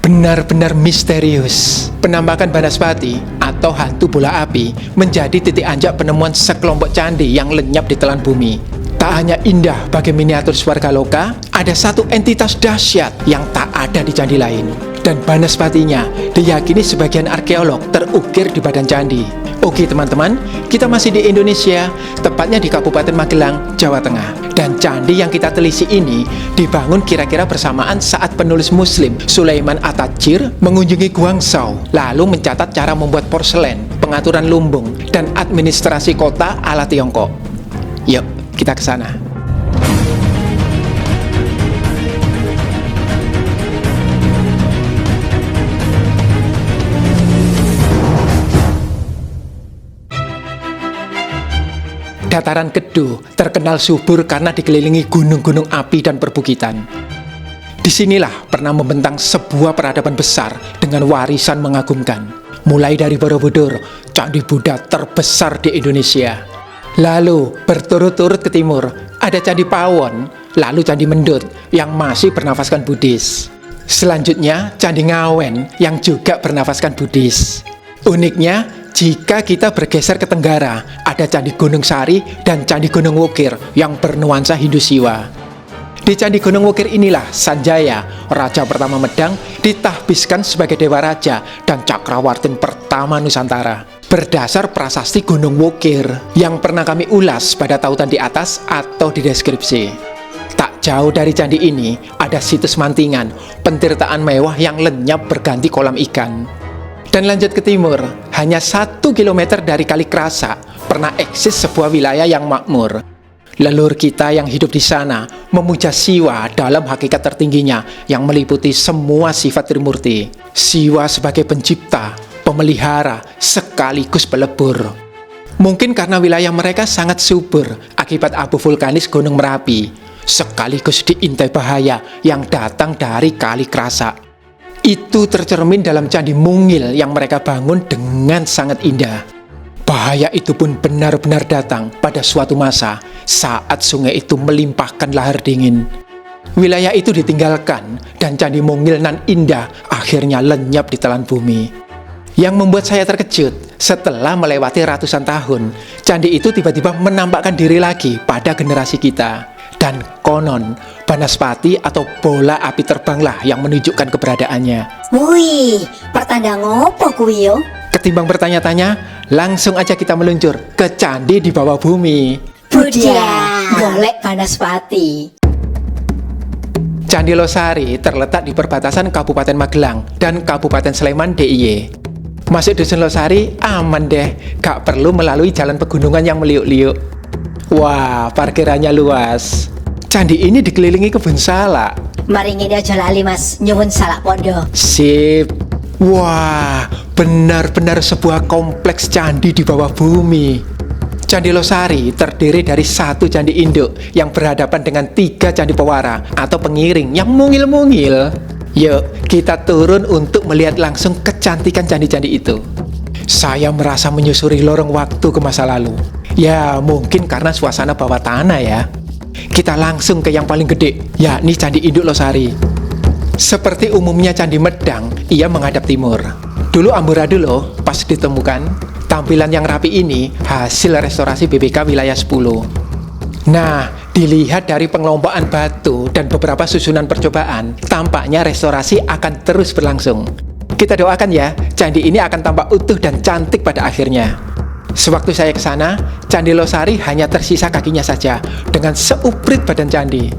Benar-benar misterius. Penampakan Banaspati atau hantu bola api menjadi titik anjak penemuan sekelompok candi yang lenyap di telan bumi. Tak hanya indah bagai miniatur Swargaloka, ada satu entitas dahsyat yang tak ada di candi lain. Dan Banaspatinya diyakini sebagian arkeolog terukir di badan candi. Oke teman-teman, kita masih di Indonesia, tepatnya di Kabupaten Magelang, Jawa Tengah. Dan candi yang kita telisik ini dibangun kira-kira bersamaan saat penulis Muslim Sulaiman At-Tajir mengunjungi Guangzhou, lalu mencatat cara membuat porselen, pengaturan lumbung, dan administrasi kota ala Tiongkok. Yuk, kita ke sana. Dataran Kedu terkenal subur karena dikelilingi gunung-gunung api dan perbukitan. Disinilah pernah membentang sebuah peradaban besar dengan warisan mengagumkan. Mulai dari Borobudur, candi Buddha terbesar di Indonesia. Lalu berturut-turut ke timur, ada Candi Pawon, lalu Candi Mendut yang masih bernafaskan Buddhis. Selanjutnya Candi Ngawen yang juga bernafaskan Buddhis. Uniknya, jika kita bergeser ke tenggara, ada Candi Gunung Sari dan Candi Gunung Wukir yang bernuansa Hindu Siwa. Di Candi Gunung Wukir inilah Sanjaya, raja pertama Medang, ditahbiskan sebagai dewa raja dan cakrawartin pertama Nusantara. Berdasar prasasti Gunung Wukir yang pernah kami ulas pada tautan di atas atau di deskripsi. Tak jauh dari candi ini ada situs Mantingan, pentirtaan mewah yang lenyap berganti kolam ikan. Dan lanjut ke timur, hanya 1 kilometer dari Kali Krasa pernah eksis sebuah wilayah yang makmur. Leluhur kita yang hidup di sana memuja Siwa dalam hakikat tertingginya yang meliputi semua sifat Trimurti. Siwa sebagai pencipta, pemelihara, sekaligus pelebur. Mungkin karena wilayah mereka sangat subur akibat abu vulkanis Gunung Merapi, sekaligus diintai bahaya yang datang dari Kali Krasa. Itu tercermin dalam Candi Mungil yang mereka bangun dengan sangat indah. Bahaya itu pun benar-benar datang pada suatu masa saat sungai itu melimpahkan lahar dingin. Wilayah itu ditinggalkan dan Candi Mungil nan indah akhirnya lenyap di telan bumi. Yang membuat saya terkejut, setelah melewati ratusan tahun, candi itu tiba-tiba menampakkan diri lagi pada generasi kita. Dan konon, Banaspati atau bola api terbanglah yang menunjukkan keberadaannya. Wih, pertanda ngopo kuwi yo? Ketimbang bertanya-tanya, langsung aja kita meluncur ke candi di bawah bumi. Budia, golek Banaspati. Candi Losari terletak di perbatasan Kabupaten Magelang dan Kabupaten Sleman DIY. Masuk Dusun Losari aman deh, gak perlu melalui jalan pegunungan yang meliuk-liuk. Wah, parkirannya luas. Candi ini dikelilingi kebun salak. Mari ngene aja lali Mas, nyuwun salak pondo. Sip. Wah, benar-benar sebuah kompleks candi di bawah bumi. Candi Losari terdiri dari satu candi induk yang berhadapan dengan 3 candi pewara atau pengiring yang mungil-mungil. Yuk, kita turun untuk melihat langsung kecantikan candi-candi itu. Saya merasa menyusuri lorong waktu ke masa lalu. Ya, mungkin karena suasana bawah tanah ya. Kita langsung ke yang paling gede, yakni Candi Induk Losari. Seperti umumnya Candi Medang, ia menghadap timur. Dulu amburadul loh, pas ditemukan. Tampilan yang rapi ini hasil restorasi BPK wilayah 10. Nah, dilihat dari pengelompokan batu dan beberapa susunan percobaan, tampaknya restorasi akan terus berlangsung. Kita doakan ya, candi ini akan tampak utuh dan cantik pada akhirnya. Sewaktu saya ke sana, Candi Losari hanya tersisa kakinya saja dengan seuprit badan candi.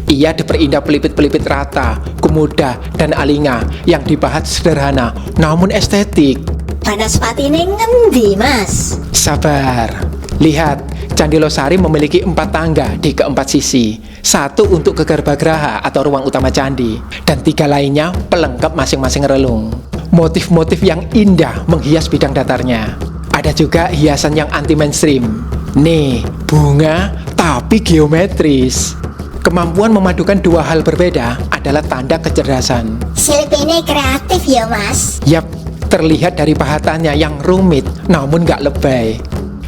Ia diperindah pelipit-pelipit rata, kemuda, dan alinga yang dipahat sederhana namun estetik. Banaspati ini ngendi Mas? Sabar. Lihat, Candi Losari memiliki 4 tangga di keempat sisi. 1 untuk ke Garbhagraha atau ruang utama candi, dan 3 lainnya pelengkap masing-masing relung. Motif-motif yang indah menghias bidang datarnya. Ada juga hiasan yang anti-mainstream. Nih, bunga tapi geometris. Kemampuan memadukan 2 hal berbeda adalah tanda kecerdasan. Silpine kreatif ya Mas. Yap, terlihat dari pahatannya yang rumit namun gak lebay.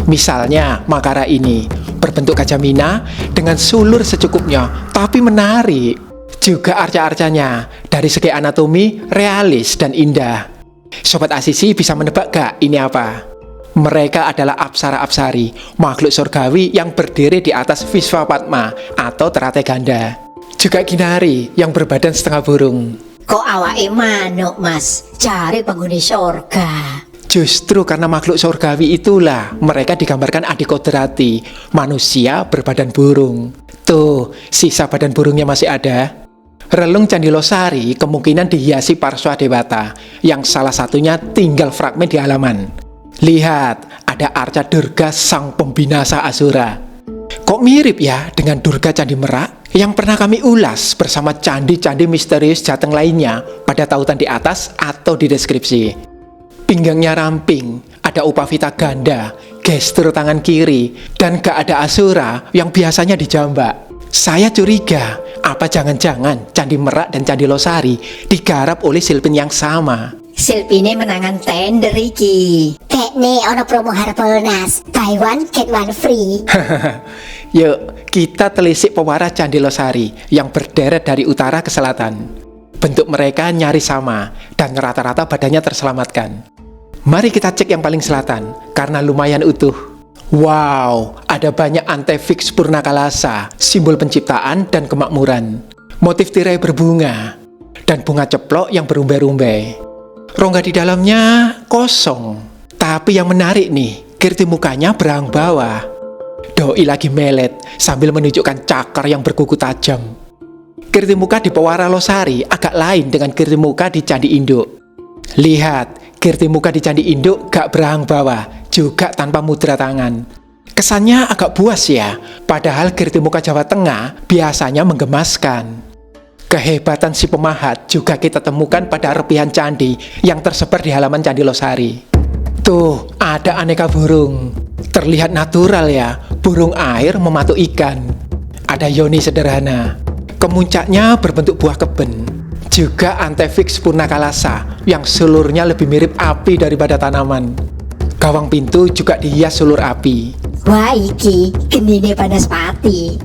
Misalnya Makara ini berbentuk gajah-mina dengan sulur secukupnya tapi menarik. Juga arca-arcanya Dari segi anatomi, realis dan indah. Sobat Asisi bisa menebak gak ini apa? Mereka adalah apsara-apsari, makhluk surgawi yang berdiri di atas Visva Padma atau teratai ganda. Juga Ginari yang berbadan setengah burung. Kok awake manuk mas, cari penghuni surga. Justru karena makhluk surgawi itulah mereka digambarkan adikodrati, manusia berbadan burung. Tuh, sisa badan burungnya masih ada. Relung Candi Losari kemungkinan dihiasi Parswa Dewata, yang salah satunya tinggal fragmen di halaman. Lihat, ada arca Durga sang pembinasa Asura. Kok mirip ya dengan Durga Candi Merak yang pernah kami ulas bersama candi-candi misterius Jateng lainnya pada tautan di atas atau di deskripsi. Pinggangnya ramping, ada upavita ganda, gestur tangan kiri, dan gak ada Asura yang biasanya dijambak. Saya curiga, apa jangan-jangan Candi Merak dan Candi Losari digarap oleh Silpin yang sama? Silpine menangan tender iki. Kekne ono promo Harbolnas, buy one get one free. Yuk, kita telisik pewaras Candi Losari yang berderet dari utara ke selatan. Bentuk mereka nyaris sama, dan rata-rata badannya terselamatkan. Mari kita cek yang paling selatan, karena lumayan utuh. Wow, ada banyak antefix Purnakalasa, simbol penciptaan dan kemakmuran. Motif tirai berbunga, dan bunga ceplok yang berumbai-rumbai. Rongga di dalamnya kosong. Tapi yang menarik nih, kirti mukanya berang bawah. Doi lagi melet, sambil menunjukkan cakar yang berkuku tajam. Kirti muka di Pewara Losari agak lain dengan kirti muka di Candi Induk. Lihat, kirti muka di Candi Induk gak berang bawah, juga tanpa mudra tangan. Kesannya agak buas ya, padahal kirti muka Jawa Tengah biasanya menggemaskan. Kehebatan si pemahat juga kita temukan pada repihan candi yang tersebar di halaman Candi Losari. Tuh, ada aneka burung. Terlihat natural ya, burung air mematuk ikan. Ada yoni sederhana. Kemuncaknya berbentuk buah keben. Juga antefix Purnakalasa yang sulurnya lebih mirip api daripada tanaman. Gawang pintu juga dihias sulur api. Wah iki, genine Banaspati.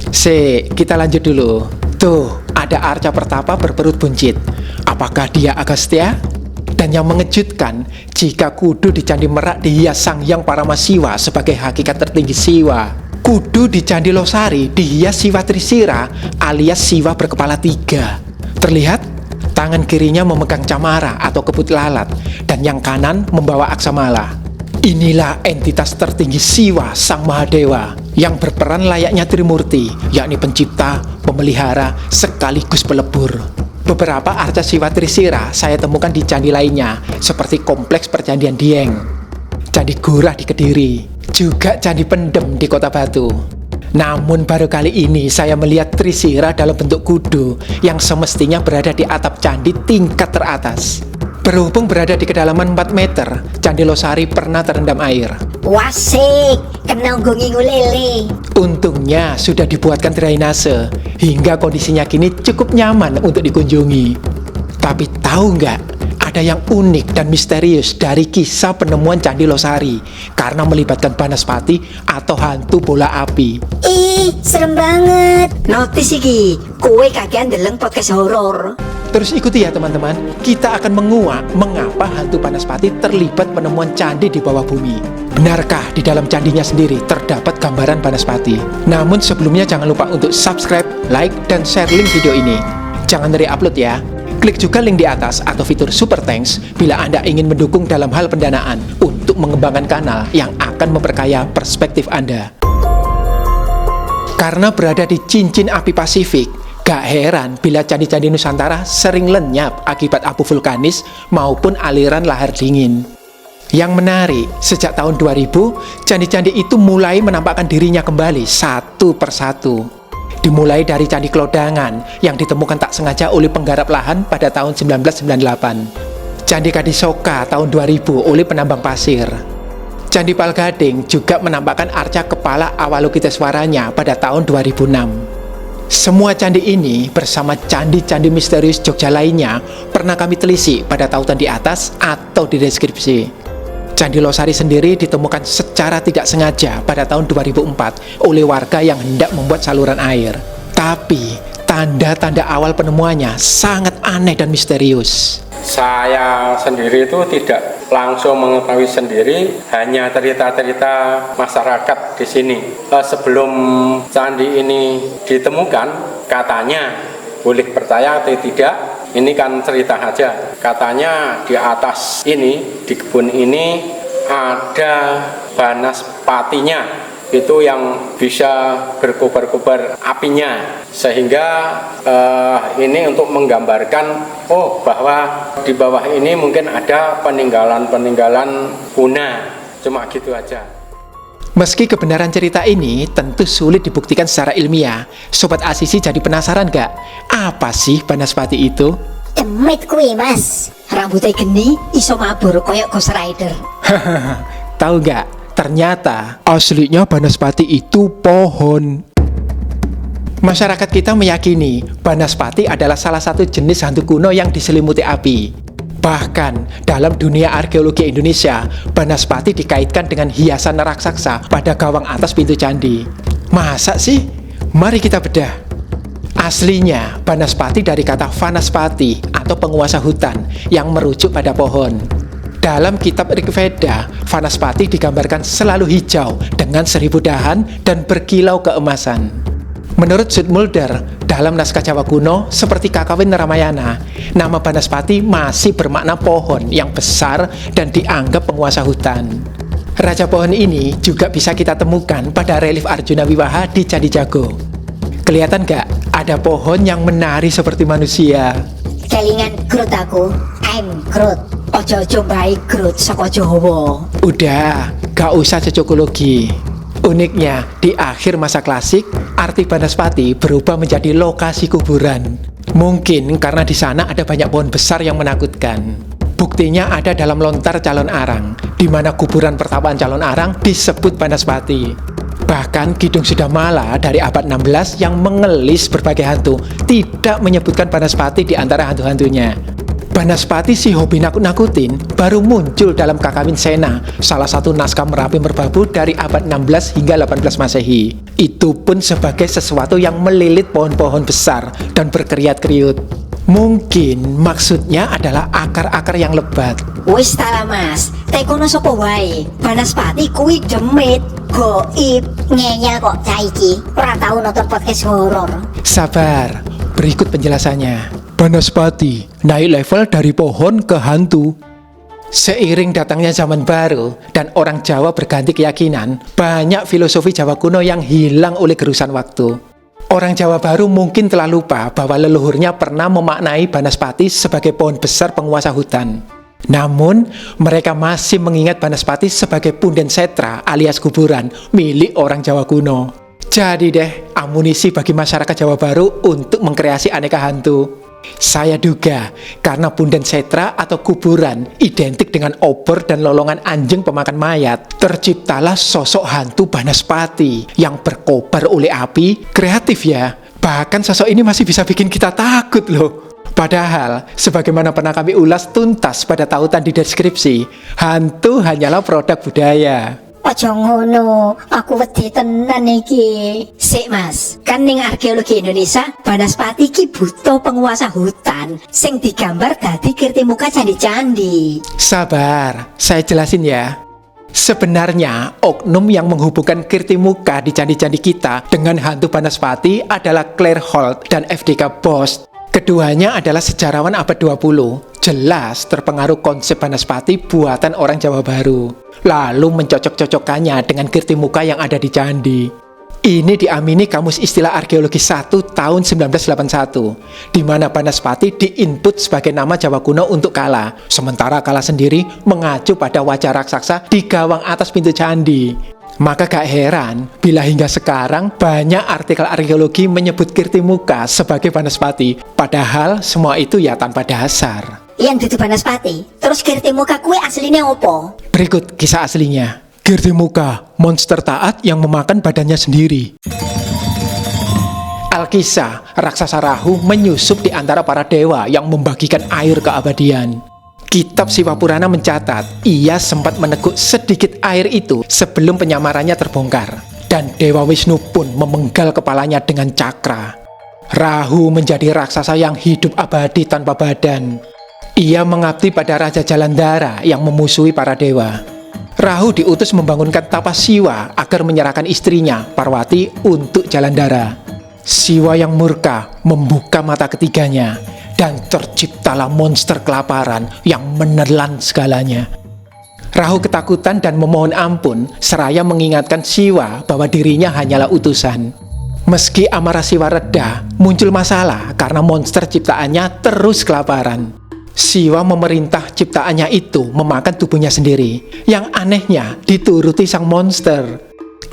Kita lanjut dulu. Tuh, ada arca pertapa berperut buncit. Apakah dia Agastya? Dan yang mengejutkan, jika kudu di Candi Merak dihias Sang Hyang Paramasiwa sebagai hakikat tertinggi Siwa. Kudu di Candi Losari dihias Siwa Trisira alias Siwa berkepala 3. Terlihat, tangan kirinya memegang camara atau kebut lalat, dan yang kanan membawa aksamala. Inilah entitas tertinggi Siwa Sang Mahadewa yang berperan layaknya Trimurti, yakni pencipta, pemelihara, sekaligus pelebur. Beberapa arca Siwa Trisira saya temukan di candi lainnya, seperti Kompleks Percandian Dieng, Candi Gurah di Kediri, juga Candi Pendem di Kota Batu. Namun baru kali ini saya melihat Trisira dalam bentuk kudu yang semestinya berada di atap candi tingkat teratas. Berhubung berada di kedalaman 4 meter, Candi Losari pernah terendam air. Wasik, kena gongi ngulele. Untungnya sudah dibuatkan drainase, hingga kondisinya kini cukup nyaman untuk dikunjungi. Tapi tahu nggak, ada yang unik dan misterius dari kisah penemuan Candi Losari, karena melibatkan Banaspati atau hantu bola api. Ih, serem banget. Notis iki, kowe kakean deleng podcast horor. Terus ikuti ya teman-teman, kita akan menguak mengapa hantu Banaspati terlibat penemuan candi di bawah bumi. Benarkah di dalam candinya sendiri terdapat gambaran Banaspati? Namun sebelumnya jangan lupa untuk subscribe, like, dan share link video ini. Jangan re-upload ya. Klik juga link di atas atau fitur Super Thanks bila Anda ingin mendukung dalam hal pendanaan untuk mengembangkan kanal yang akan memperkaya perspektif Anda. Karena berada di cincin api Pasifik, gak heran bila candi-candi Nusantara sering lenyap akibat abu vulkanis maupun aliran lahar dingin. Yang menarik, sejak tahun 2000, candi-candi itu mulai menampakkan dirinya kembali satu persatu. Dimulai dari Candi Klodangan yang ditemukan tak sengaja oleh penggarap lahan pada tahun 1998. Candi Kadisoka tahun 2000 oleh penambang pasir. Candi Palgading juga menampakkan arca kepala Awalokiteswaranya pada tahun 2006. Semua candi ini bersama candi-candi misterius Jogja lainnya pernah kami telisik pada tautan di atas atau di deskripsi. Candi Losari sendiri ditemukan secara tidak sengaja pada tahun 2004 oleh warga yang hendak membuat saluran air. Tapi tanda-tanda awal penemuannya sangat aneh dan misterius. Saya sendiri itu tidak langsung mengetahui sendiri, hanya cerita-cerita masyarakat di sini. Sebelum candi ini ditemukan, katanya, boleh percaya atau tidak, ini kan cerita saja. Katanya di atas ini, di kebun ini ada banaspatinya. Itu yang bisa berkobar-kobar apinya, sehingga ini untuk menggambarkan bahwa di bawah ini mungkin ada peninggalan kuna, cuma gitu aja. Meski kebenaran cerita ini tentu sulit dibuktikan secara ilmiah, Sobat Asisi jadi penasaran gak? Apa sih Banaspati itu? Demit kuwi mas, rambutnya geni iso mabur koyok Ghost Rider. Tahu gak? Ternyata aslinya Banaspati itu pohon. Masyarakat kita meyakini Banaspati adalah salah satu jenis hantu kuno yang diselimuti api. Bahkan dalam dunia arkeologi Indonesia, Banaspati dikaitkan dengan hiasan raksasa pada gawang atas pintu candi. Masa sih? Mari kita bedah. Aslinya Banaspati dari kata Vanaspati atau penguasa hutan yang merujuk pada pohon. Dalam kitab Rig Veda, Vanaspati digambarkan selalu hijau dengan 1000 dahan dan berkilau keemasan. Menurut Zoetmulder, dalam naskah Jawa kuno seperti Kakawin Ramayana, nama Banaspati masih bermakna pohon yang besar dan dianggap penguasa hutan. Raja pohon ini juga bisa kita temukan pada relief Arjuna Wiwaha di Candi Jago. Kelihatan gak? Ada pohon yang menari seperti manusia. Kelingan Groot aku, I'm Groot. Ojo-ojo baik Groot saka Jawa. Udah, gak usah cocokologi. Uniknya, di akhir masa klasik, arti Banaspati berubah menjadi lokasi kuburan. Mungkin karena di sana ada banyak pohon besar yang menakutkan. Buktinya ada dalam lontar calon arang, di mana kuburan pertapaan calon arang disebut Banaspati. Bahkan Kidung Sudamala dari abad 16 yang mengelis berbagai hantu tidak menyebutkan Banaspati di antara hantu-hantunya. Banaspati si hobi nakut-nakutin baru muncul dalam Kakawin Sena, salah satu naskah Merapi Merbabu dari abad 16 hingga 18 Masehi. Itu pun sebagai sesuatu yang melilit pohon-pohon besar dan berkeriat-kriut. Mungkin maksudnya adalah akar-akar yang lebat. Wis tala mas, tekono sapa wae. Banaspati kuwi demit, goib, ngeyel kok caiki. Ora tau nonton podcast horor. Sabar, berikut penjelasannya. Banaspati naik level dari pohon ke hantu. Seiring datangnya zaman baru dan orang Jawa berganti keyakinan, banyak filosofi Jawa kuno yang hilang oleh gerusan waktu. Orang Jawa baru mungkin telah lupa bahwa leluhurnya pernah memaknai Banaspati sebagai pohon besar penguasa hutan. Namun, mereka masih mengingat Banaspati sebagai punden setra alias kuburan milik orang Jawa kuno. Jadi deh, amunisi bagi masyarakat Jawa baru untuk mengkreasi aneka hantu. Saya duga karena punden setra atau kuburan identik dengan obor dan lolongan anjing pemakan mayat, terciptalah sosok hantu Banaspati yang berkobar oleh api. Kreatif ya, bahkan sosok ini masih bisa bikin kita takut loh. Padahal, sebagaimana pernah kami ulas tuntas pada tautan di deskripsi, hantu hanyalah produk budaya. Ojo ngono, aku wedi tenan iki. Sik mas, kan ning arkeologi Indonesia, Banaspati ki butuh penguasa hutan sing digambar dadi kirtimuka candi-candi. Sabar, saya jelasin ya. Sebenarnya, oknum yang menghubungkan kirtimuka di candi-candi kita dengan hantu Banaspati adalah Claire Holt dan FDK Bost. Keduanya adalah sejarawan abad 20. Jelas terpengaruh konsep Banaspati buatan orang Jawa baru, lalu mencocok-cocokkannya dengan kirtimuka yang ada di candi. Ini diamini Kamus Istilah Arkeologi 1 tahun 1981, di mana Banaspati diinput sebagai nama Jawa kuno untuk Kala, sementara Kala sendiri mengacu pada wajah raksasa di gawang atas pintu candi. Maka gak heran bila hingga sekarang banyak artikel arkeologi menyebut kirtimuka sebagai Banaspati, padahal semua itu ya tanpa dasar. Yang dudu Banaspati, terus kirtimuka kuwi aslinya opo? Berikut kisah aslinya. Kirtimuka, monster taat yang memakan badannya sendiri. Alkisah, raksasa Rahu menyusup di antara para dewa yang membagikan air keabadian. Kitab Siwa Purana mencatat, ia sempat meneguk sedikit air itu sebelum penyamarannya terbongkar. Dan Dewa Wisnu pun memenggal kepalanya dengan cakra. Rahu menjadi raksasa yang hidup abadi tanpa badan. Ia mengabdi pada Raja Jalandhara yang memusuhi para dewa. Rahu diutus membangunkan tapas Siwa agar menyerahkan istrinya, Parwati, untuk Jalandhara. Siwa yang murka membuka mata ketiganya, dan terciptalah monster kelaparan yang menelan segalanya. Rahu ketakutan dan memohon ampun, seraya mengingatkan Siwa bahwa dirinya hanyalah utusan. Meski amarah Siwa reda, muncul masalah karena monster ciptaannya terus kelaparan. Siwa memerintah ciptaannya itu memakan tubuhnya sendiri. Yang anehnya dituruti sang monster.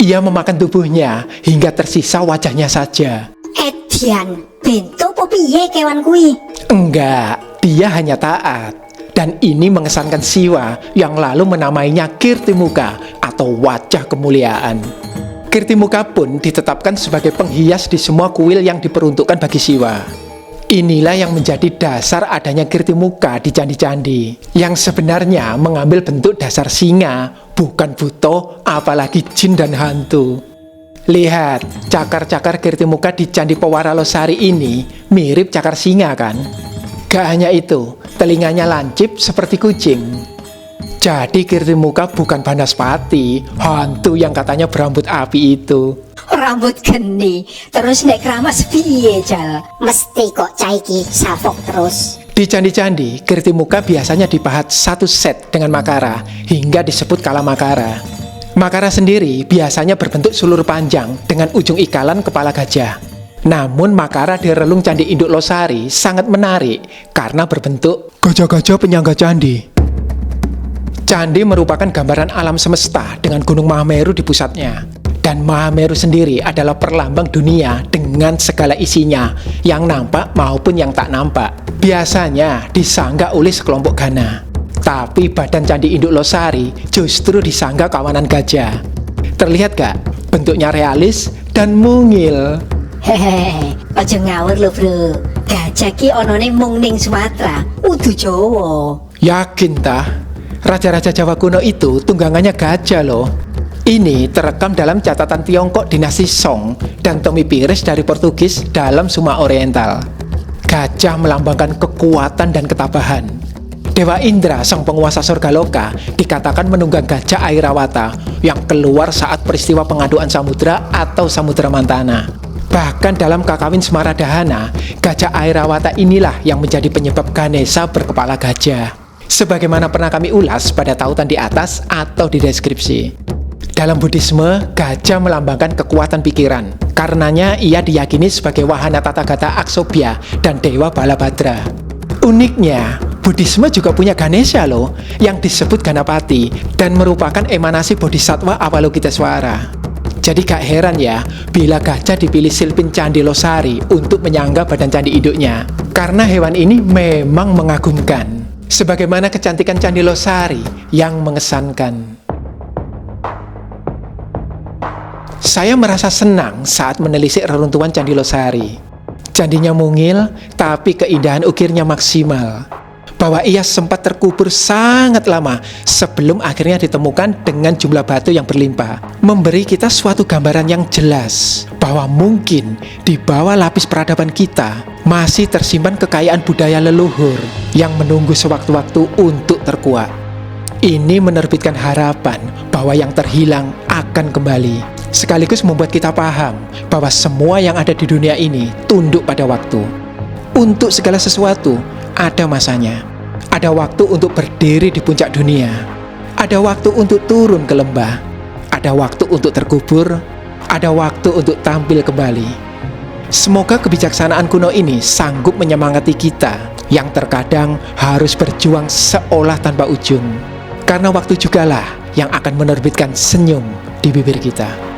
Ia memakan tubuhnya hingga tersisa wajahnya saja. Edian, bentuk apa piye kewan kuwi? Enggak, dia hanya taat. Dan ini mengesankan Siwa yang lalu menamainya Kirtimuka atau wajah kemuliaan. Kirtimuka pun ditetapkan sebagai penghias di semua kuil yang diperuntukkan bagi Siwa. Inilah yang menjadi dasar adanya Kirtimuka di candi-candi, yang sebenarnya mengambil bentuk dasar singa, bukan buto, apalagi jin dan hantu. Lihat, cakar-cakar Kirtimuka di Candi Pewara Losari ini mirip cakar singa kan? Gak hanya itu, telinganya lancip seperti kucing. Jadi Kirtimuka bukan Banaspati, hantu yang katanya berambut api itu. Rambut geni, terus nek keramas piye Jal? Mesti kok caiki safok terus. Di candi-candi, Kirtimuka biasanya dipahat satu set dengan makara, hingga disebut kala makara. Makara sendiri biasanya berbentuk sulur panjang dengan ujung ikalan kepala gajah. Namun makara di relung Candi Induk Losari sangat menarik karena berbentuk gajah-gajah penyangga candi. Candi merupakan gambaran alam semesta dengan Gunung Mahameru di pusatnya. Dan Mahameru sendiri adalah perlambang dunia dengan segala isinya, yang nampak maupun yang tak nampak. Biasanya disanggah oleh sekelompok gana. Tapi badan Candi Induk Losari justru disanggah kawanan gajah. Terlihat gak? Bentuknya realis dan mungil. Hehehe, aja ngawur lho bro. Gajah ki onone mung ning Sumatera, udu Jawa. Yakin tah? Raja-raja Jawa kuno itu tunggangannya gajah loh. Ini terekam dalam catatan Tiongkok dinasti Song dan Tommy Pires dari Portugis dalam Suma Oriental. Gajah melambangkan kekuatan dan ketabahan. Dewa Indra, sang penguasa Surgaloka, dikatakan menunggang gajah Airawata yang keluar saat peristiwa pengaduan samudra atau Samudra Mantana. Bahkan dalam Kakawin Semaradahana, gajah Airawata inilah yang menjadi penyebab Ganesha berkepala gajah. Sebagaimana pernah kami ulas pada tautan di atas atau di deskripsi. Dalam Buddhisme, gajah melambangkan kekuatan pikiran. Karenanya ia diyakini sebagai wahana Tathagata Aksobhya dan Dewa Balabhadra. Uniknya, Buddhisme juga punya Ganesha loh, yang disebut Ganapati dan merupakan emanasi Bodhisattva Avalokitesvara. Jadi gak heran ya, bila gajah dipilih Silpin Candi Losari untuk menyangga badan candi induknya. Karena hewan ini memang mengagumkan. Sebagaimana kecantikan Candi Losari yang mengesankan. Saya merasa senang saat menelisik reruntuhan Candi Losari. Candinya mungil, tapi keindahan ukirnya maksimal. Bahwa ia sempat terkubur sangat lama sebelum akhirnya ditemukan dengan jumlah batu yang berlimpah. Memberi kita suatu gambaran yang jelas bahwa mungkin di bawah lapis peradaban kita masih tersimpan kekayaan budaya leluhur yang menunggu sewaktu-waktu untuk terkuak. Ini menerbitkan harapan bahwa yang terhilang akan kembali, sekaligus membuat kita paham bahwa semua yang ada di dunia ini tunduk pada waktu. Untuk segala sesuatu ada masanya. Ada waktu untuk berdiri di puncak dunia. Ada waktu untuk turun ke lembah. Ada waktu untuk terkubur. Ada waktu untuk tampil kembali. Semoga kebijaksanaan kuno ini sanggup menyemangati kita yang terkadang harus berjuang seolah tanpa ujung. Karena waktu jugalah yang akan menerbitkan senyum di bibir kita.